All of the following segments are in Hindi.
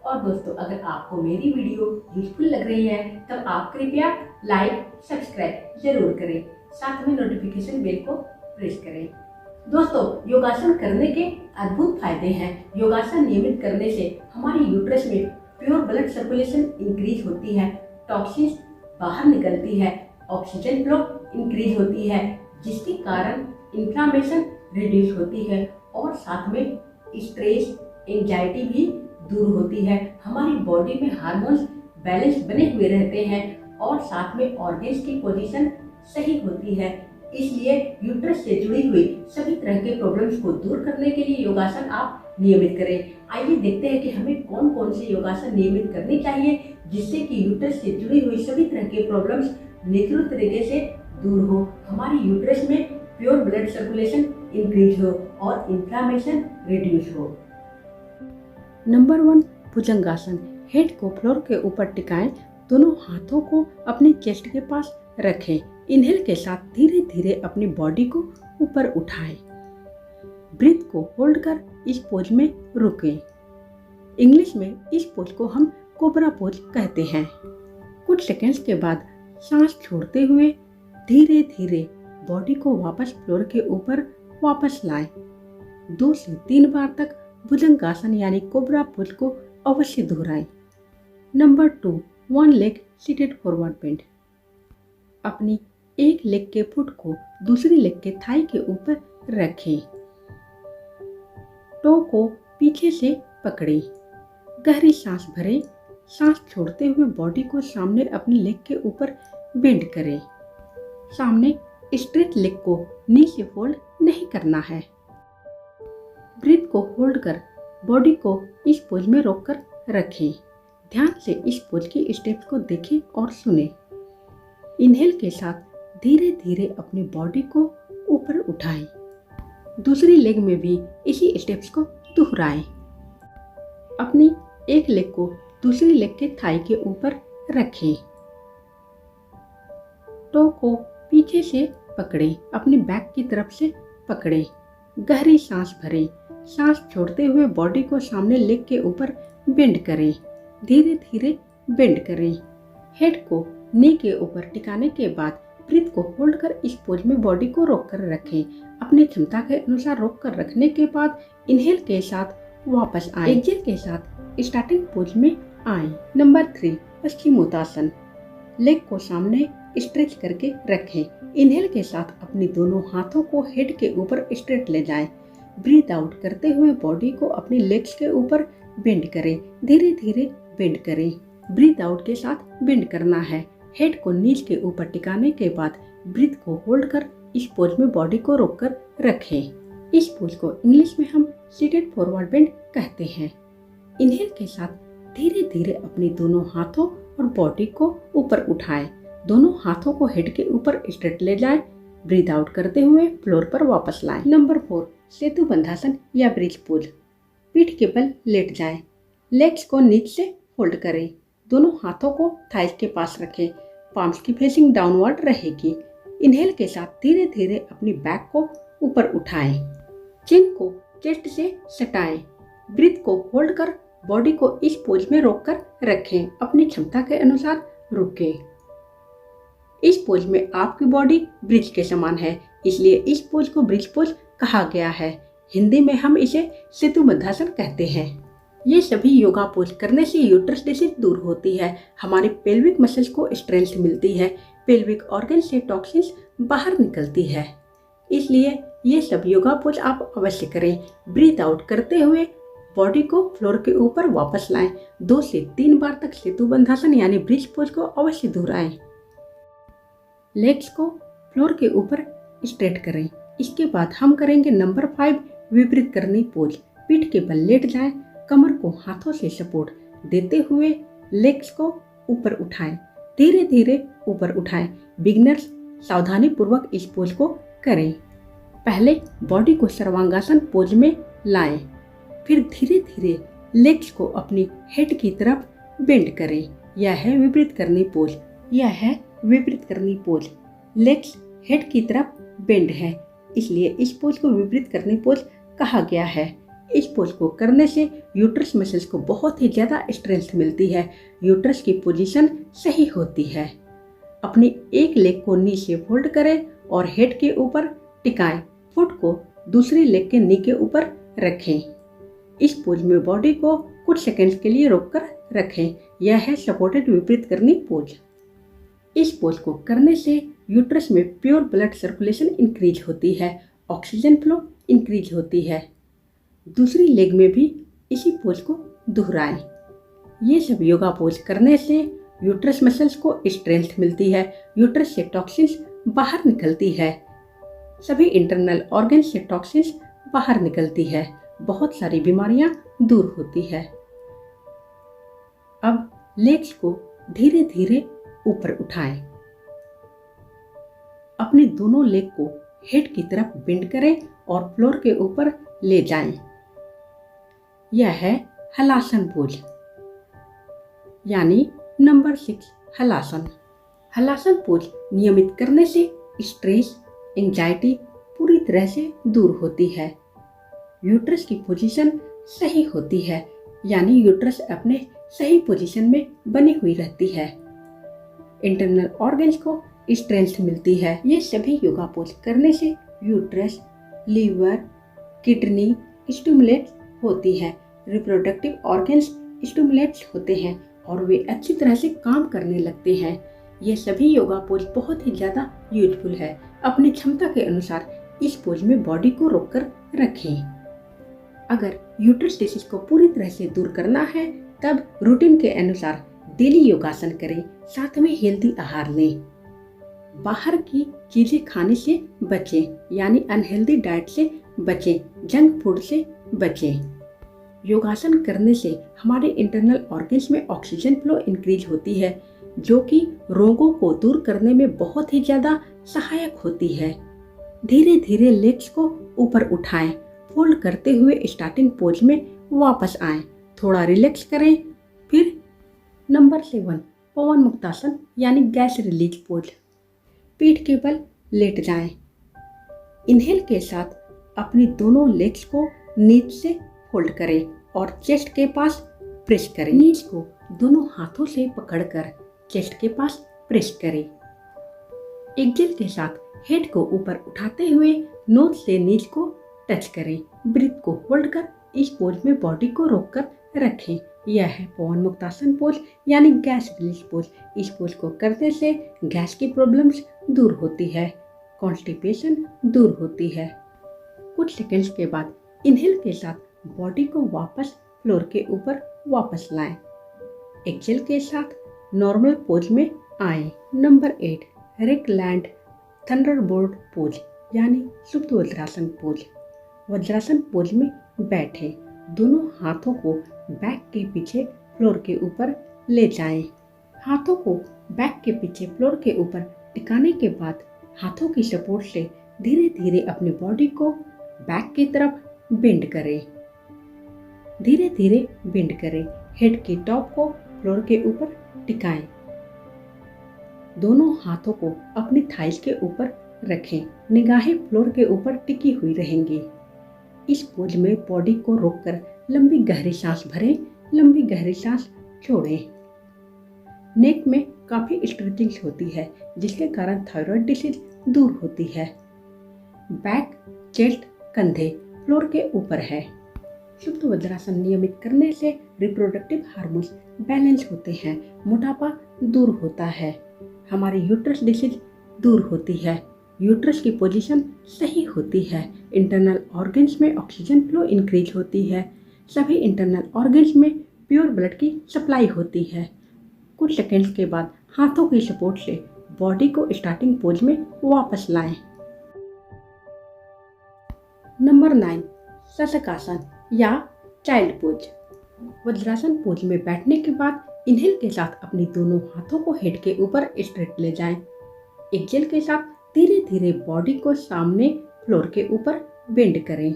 और दोस्तों, अगर आपको मेरी वीडियो यूजफुल लग रही है तब आप कृपया लाइक सब्सक्राइब जरूर करें, साथ में नोटिफिकेशन बेल को प्रेस करें। दोस्तों, योगासन करने के अद्भुत फायदे हैं। योगासन नियमित करने से हमारी यूट्रस में प्योर ब्लड सर्कुलेशन इंक्रीज होती है, टॉक्सिन्स बाहर निकलती है, ऑक्सीजन फ्लो इंक्रीज होती है, जिसके कारण इन्फ्लामेशन रिड्यूस होती है और साथ में स्ट्रेस एंजाइटी भी दूर होती है। हमारी बॉडी में हार्मोन्स बैलेंस बने हुए रहते हैं और साथ में ऑर्गन्स की पोजीशन सही होती है। इसलिए यूट्रस से जुड़ी हुई सभी तरह के प्रॉब्लम्स को दूर करने के लिए योगासन आप नियमित करें। आइए देखते हैं कि हमें कौन कौन से योगासन नियमित करनी चाहिए जिससे कि यूट्रस से जुड़ी हुई सभी तरह के प्रॉब्लम्स नेचुरल तरीके से दूर हो, हमारी यूट्रस में प्योर ब्लड सर्कुलेशन इंक्रीज हो और इन्फ्लामेशन रिड्यूस हो। नंबर 1, भुजंगासन। हेड को फ्लोर के ऊपर टिकाएं, दोनों हाथों को अपनी चेस्ट के पास रखें। इनहेल के साथ धीरे धीरे अपनी बॉडी को ऊपर उठाएं। ब्रीथ को होल्ड कर इस पोज में रुकें। इंग्लिश में इस पोज को हम कोबरा पोज कहते हैं। कुछ सेकंड्स के बाद सांस छोड़ते हुए धीरे धीरे बॉडी को वापस फ्लोर के ऊपर वापस लाएं। 2 से 3 बार तक भुजंगासन यानी कोबरा पोज को अवश्य दोहराएं। Number 2, 1 leg seated forward bend. अपनी एक लेग के फुट को दूसरी लेग के थाई के ऊपर रखें। टो को पीछे से पकड़ें। गहरी सांस भरें। सांस छोड़ते हुए बॉडी को सामने अपनी लेग के ऊपर बेंड करें। सामने स्ट्रेट लेग को नी से फोल्ड नहीं करना है। ब्रीथ को होल्ड कर बॉडी को इस पोज में रोककर रखें। ध्यान से इस पोज की स्टेप्स को देखें और सुनें। इनहेल के साथ धीरे धीरे अपनी बॉडी को ऊपर उठाएं। दूसरी लेग में भी इसी स्टेप्स को दोहराएं। अपनी एक लेग को दूसरी लेग के थाई के ऊपर रखें। टो को पीछे से पकड़ें, अपनी बैक की तरफ से पकड़ें। गहरी सांस भरें। सांस छोड़ते हुए बॉडी को सामने लेग के ऊपर बेंड करें। धीरे धीरे बेंड करें। हेड को नी के ऊपर टिकाने के बाद ब्रीथ को होल्ड कर इस पोज में बॉडी को रोक कर रखें। अपनी क्षमता के अनुसार रोक कर रखने के बाद इनहेल के साथ वापस आएं। एक्सहेल के साथ स्टार्टिंग पोज में आएं। नंबर 3, पश्चिमोत्तासन। लेग को सामने स्ट्रेच करके रखें। इनहेल के साथ अपनी दोनों हाथों को हेड के ऊपर स्ट्रेट ले जाएं। ब्रीथ आउट करते हुए बॉडी को अपनी लेग्स के ऊपर बेंड करें। धीरे धीरे बेंड करें। ब्रीथ आउट के साथ बेंड करना है। हेड को नीज के ऊपर टिकाने के बाद ब्रीथ को होल्ड कर इस पोज में बॉडी को रोककर रखें। इस पोज को इंग्लिश में हम सीटेड फॉरवर्ड बेंड कहते हैं। इनहेल के साथ धीरे धीरे अपनी दोनों हाथों और बॉडी को ऊपर उठाएं। दोनों हाथों को हेड के ऊपर स्ट्रेट ले जाएं। ब्रीथ आउट करते हुए फ्लोर पर वापस लाएं। नंबर 4, सेतु बंधासन या ब्रिज पोज। पीठ के बल लेट जाएं। लेग्स को नीचे से होल्ड करें। दोनों हाथों को थाइस के पास रखें। पाम्स की फेसिंग डाउनवर्ड रहेगी। इनहेल के साथ धीरे धीरे अपनी बैक को ऊपर उठाएं। चिन को चेस्ट से सटाएं। ब्रीथ को होल्ड कर बॉडी को इस पोज में रोककर रखें। अपनी क्षमता के अनुसार रुकें। इस पोज में आपकी बॉडी ब्रिज के समान है, इसलिए इस पोज को ब्रिज पोज कहा गया है। हिंदी में हम इसे सेतु बंधासन कहते हैं। ये सभी योगा पोज करने से यूट्रस डिसीज दूर होती है। हमारे पेल्विक मसल्स को स्ट्रेंथ मिलती है। पेल्विक ऑर्गन से टॉक्सिन्स बाहर निकलती है। इसलिए ये सब योगा पोज आप अवश्य करें। ब्रीथ आउट करते हुए बॉडी को फ्लोर के ऊपर वापस लाएं। 2 से 3 बार तक सेतु बंधासन यानी ब्रिज पोज को अवश्य दोहराएं। लेग्स को फ्लोर के ऊपर स्ट्रेट करें। इसके बाद हम करेंगे नंबर 5, विपरीत करनी पोज। पीठ के बल लेट जाएं। कमर को हाथों से सपोर्ट देते हुए लेग्स को ऊपर उठाएं। धीरे धीरे ऊपर उठाएं। बिगिनर्स सावधानी पूर्वक इस पोज को करें। पहले बॉडी को सर्वांगासन पोज में लाएं। फिर धीरे धीरे लेग्स को अपनी हेड की तरफ बेंड करें। यह है विपरीत करनी पोज। यह है विपरीत करनी पोज। लेग्स हेड की तरफ बेंड है, इसलिए इस पोज को विपरीत करनी पोज कहा गया है। इस पोज को करने से यूट्रस मसल्स को बहुत ही ज़्यादा स्ट्रेंथ मिलती है। यूट्रस की पोजीशन सही होती है। अपनी एक लेग को नी से फोल्ड करें और हेड के ऊपर टिकाएं। फुट को दूसरी लेग के नी के ऊपर रखें। इस पोज में बॉडी को कुछ सेकंड्स के लिए रोककर रखें। यह है सपोर्टेड विपरीत करनी पोज। इस पोज को करने से यूट्रस में प्योर ब्लड सर्कुलेशन इंक्रीज होती है, ऑक्सीजन फ्लो इंक्रीज होती है। दूसरी लेग में भी इसी पोज को दोहराएं। ये सब योगा पोज करने से यूट्रस मसल्स को स्ट्रेंथ मिलती है, यूट्रस से टॉक्सिन्स बाहर निकलती है, सभी इंटरनल ऑर्गन से टॉक्सिन्स बाहर निकलती है, बहुत सारी बीमारियां दूर होती है। अब लेग्स को धीरे धीरे ऊपर उठाएं। अपने दोनों लेग को हेड की तरफ बेंड करें और फ्लोर के ऊपर ले जाएं। यह है हलासन पोज, यानी नंबर 6 हलासन। हलासन पोज नियमित करने से स्ट्रेस, एंजाइटी पूरी तरह से दूर होती है। यूट्रस की पोजीशन सही होती है, यानी यूट्रस अपने सही पोजीशन में बनी हुई रहती है। इंटरनल ऑर्गन्स को स्ट्रेंथ मिलती है। ये सभी योगा पोज करने से यूट्रस, लीवर, किडनी स्टिमुलेट होती है, रिप्रोडक्टिव ऑर्गन्स स्टिमुलेट होते हैं और वे अच्छी तरह से काम करने लगते हैं। ये सभी योगा पोज बहुत ही ज़्यादा यूजफुल है। अपनी क्षमता के अनुसार इस पोज में बॉडी को रोककर रखें। अगर यूट्रस डिसीज को पूरी तरह से दूर करना है तब रूटीन के अनुसार डेली योगासन करें, साथ में हेल्दी आहार लें। बाहर की चीजें खाने से बचें, यानी अनहेल्दी डाइट से बचें, जंक फूड से बचें। योगासन करने से हमारे इंटरनल ऑर्गन्स में ऑक्सीजन फ्लो इंक्रीज होती है, जो कि रोगों को दूर करने में बहुत ही ज्यादा सहायक होती है। धीरे धीरे लेग्स को ऊपर उठाएं, फोल्ड करते हुए स्टार्टिंग पोज में वापस आएं, थोड़ा रिलैक्स करें। फिर नंबर 7 पवन मुक्तासन, यानी गैस रिलीज पोज। पीठ के बल लेट जाएं। इनहेल के साथ अपनी दोनों लेग्स को नीचे से फोल्ड करें और चेस्ट के पास प्रेस करें। नीज को दोनों हाथों से पकड़कर चेस्ट के पास प्रेस करें। एक्सेल के साथ हेड को ऊपर उठाते हुए नोज से नीज को टच करें। ब्रीथ को होल्ड कर इस पोज में बॉडी को रोककर रखें। यह है पवन मुक्तासन पोज, यानी गैस रिलीज पोज। इस पोज को करने से गैस की प्रॉब्लम्स दूर होती है, कॉन्स्टिपेशन दूर होती है। कुछ सेकंड्स के बाद इनहेल के साथ बॉडी को वापस फ्लोर के ऊपर वापस लाएं। एक्सेल के साथ नॉर्मल पोज में आएं। नंबर 8 रिकलैंड थंडरबोल्ट पोज, यानी सुप्त वज्रासन पोज। वज्रासन पोज में बैठे, दोनों हाथों को बैक के पीछे फ्लोर के ऊपर ले जाएं। हाथों को बैक के पीछे फ्लोर के ऊपर टिकाने के बाद हाथों की सपोर्ट से धीरे धीरे अपनी बॉडी को बैक की तरफ बेंड करें। धीरे धीरे बेंड करें। हेड की टॉप को फ्लोर के ऊपर टिकाएं। दोनों हाथों को अपनी थाइस के ऊपर रखें। निगाहें फ्लोर के ऊपर टिकी हुई रहेंगी। इस पोज में बॉडी को रोककर लंबी गहरी सांस भरें, लंबी गहरी सांस छोड़ें। नेक में काफी स्ट्रेचिंग होती है, जिसके कारण थायराइड डिसीज दूर होती है। बैक, चेस्ट, कंधे फ्लोर के ऊपर है। सुप्त वज्रासन नियमित करने से रिप्रोडक्टिव हार्मोन्स बैलेंस होते हैं, मोटापा दूर होता है, हमारी यूट्रस डिसीज दूर होती है, यूट्रस की पोजीशन सही होती है, इंटरनल ऑर्गन्स में ऑक्सीजन फ्लो इंक्रीज होती है, सभी इंटरनल ऑर्गन्स में प्योर ब्लड की सप्लाई होती है। कुछ सेकंड्स के बाद हाथों की सपोर्ट से बॉडी को स्टार्टिंग पोज में वापस लाएं। नंबर 9 शशकासन या चाइल्ड पोज। वज्रासन पोज में बैठने के बाद इनहेल के साथ अपनी दोनों हाथों को हेड के ऊपर स्ट्रेट ले जाएं। एक्सेल के साथ धीरे धीरे बॉडी को सामने फ्लोर के ऊपर बेंड करें।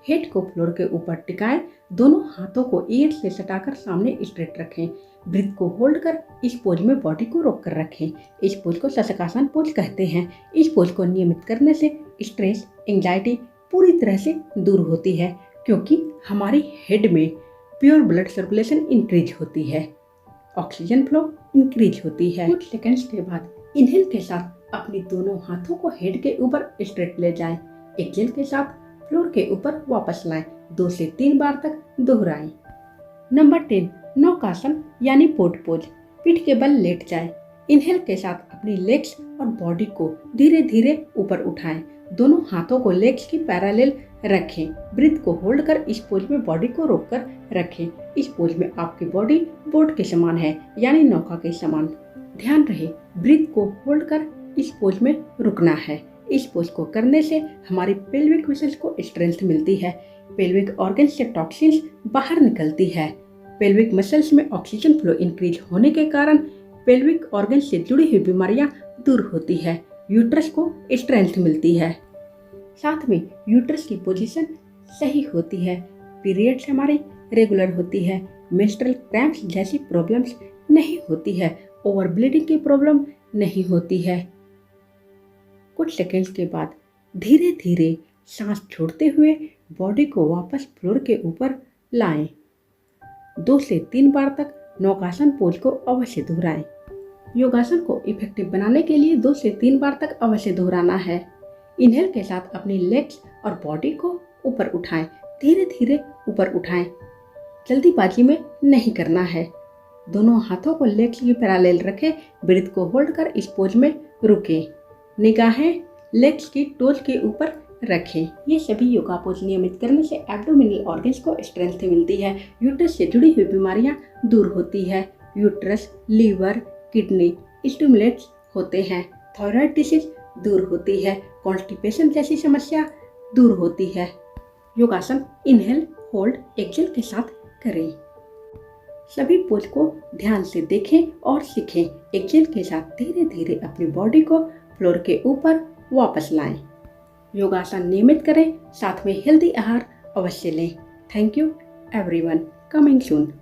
हेड को फ्लोर के ऊपर टिकाएं। दोनों हाथों को ईयर से सटाकर सामने स्ट्रेट रखें। ब्रीथ को होल्ड कर इस पोज में बॉडी को रोक कर रखें। इस पोज को शशकासन पोज कहते हैं। इस पोज को नियमित करने से स्ट्रेस, एंजाइटी पूरी तरह से दूर होती है, क्योंकि हमारी हेड में प्योर ब्लड सर्कुलेशन इंक्रीज होती है, ऑक्सीजन फ्लो इंक्रीज होती है। कुछ सेकंड्स के बाद इनहेल के साथ अपने दोनों हाथों को हेड के ऊपर स्ट्रेट ले जाएं। एक्सेल के साथ फ्लोर के ऊपर वापस लाएं। 2 से 3 बार तक दोहराएं। नंबर 10, नौकासन यानी पोट पोज। पीठ के बल लेट जाएं। इनहेल के साथ अपनी लेग्स और बॉडी को धीरे धीरे ऊपर उठाएं। दोनों हाथों को लेग्स की पैरेलल रखें। ब्रीथ को होल्ड कर इस पोज में बॉडी को रोककर रखें। इस पोज में आपकी बॉडी बोट के समान है, यानी नौका के समान। ध्यान रहे, ब्रीथ को होल्ड कर इस पोज में रुकना है। इस पोज को करने से हमारी पेल्विक मसल्स को स्ट्रेंथ मिलती है। पेल्विक ऑर्गन से टॉक्सिन्स बाहर निकलती है। पेल्विक मसल्स में ऑक्सीजन फ्लो इंक्रीज होने के कारण पेल्विक ऑर्गन से जुड़ी हुई बीमारियां दूर होती है। यूट्रस को स्ट्रेंथ मिलती है। साथ में यूट्रस की पोजीशन सही होती है। पीरियड्स हमारी रेगुलर होती है। मेंस्ट्रुअल क्रैम्प्स जैसी प्रॉब्लम्स नहीं होती है। ओवर ब्लीडिंग की प्रॉब्लम नहीं होती है। कुछ सेकंड्स के बाद धीरे धीरे सांस छोड़ते हुए बॉडी को वापस फ्लोर के ऊपर लाएं। 2 से 3 बार तक नौकासन पोज को अवश्य दोहराएं। योगासन को इफेक्टिव बनाने के लिए 2 से 3 बार तक अवश्य दोहराना है। इनहेल के साथ अपनी लेग्स और बॉडी को ऊपर उठाएं। धीरे धीरे ऊपर उठाएं। जल्दीबाजी में नहीं करना है। दोनों हाथों को लेग्स की पैरेलल रखें। ब्रीथ को होल्ड कर इस पोज में रुकें। निगाहें लेग्स की टोज के ऊपर रखें। ये सभी योगा पोज नियमित करने से एब्डोमिनल ऑर्गन्स को स्ट्रेंथ मिलती है। यूट्रस से जुड़ी हुई बीमारियां दूर होती है। यूट्रस, लीवर, किडनी स्टिमुलेट्स होते हैं। थायराइड डिसीज दूर होती है। कॉन्स्टिपेशन जैसी समस्या दूर होती है। योगासन इनहेल, होल्ड, एक्सेल के साथ करें। सभी पोज को ध्यान से देखें और सीखें। एक्सेल के साथ धीरे धीरे अपनी बॉडी को फ्लोर के ऊपर वापस लाएं। योगासन नियमित करें, साथ में हेल्दी आहार अवश्य लें। Thank you everyone. Coming soon.